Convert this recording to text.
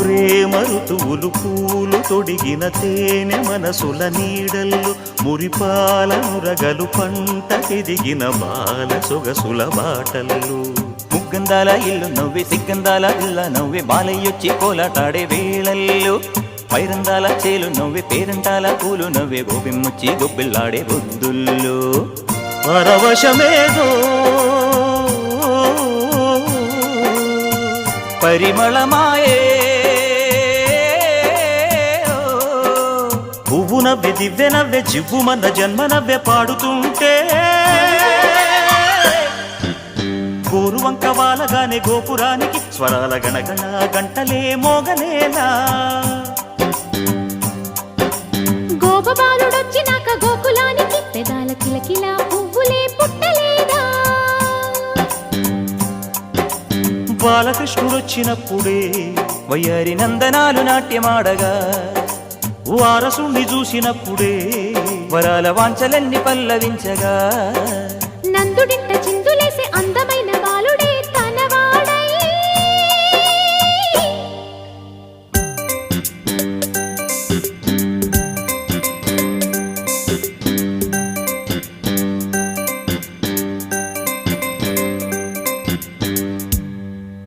ప్రేమ ఋతువులు పూలు తొడిగిన తేనె మనసుల నీడల్లు మురిపాల నురగలు పంట ఎదిగిన బాల సొగసుల బాటల్లు ముగ్గందాల ఇల్లు నవ్వే సిగ్గందాల ఇల్ల నవ్వే బాలయ్యొచ్చి కోలాటాడే వేళల్లో పైరందాల చేలు నవ్వే పేరంటాల పూలు నవ్వే గోపిమ్ముచ్చి గొబ్బిల్లాడే బొద్దుల్లో పరవశమేదో పరిమళమాయే పువ్వు నవ్వే దివ్వె నవ్వే జివ్వుమన్న జన్మ నవ్వే పాడుతుంటే గోరువంక వాలగానే గోపురానికి స్వరాల గణగణ గంటలే మోగనేలా గోపబాలుడొచ్చినాక గోకులానికి పెదాల కిలకిలా పువ్వులే పుట్టలేదా బాలకృష్ణుడొచ్చినప్పుడే వయ్యారి నందనాలు నాట్యమాడగా వారసుణ్ణి చూసినప్పుడే వరాల వాంఛలన్నీ పల్లవించగా నందుడింట చిందులేసే అందమైన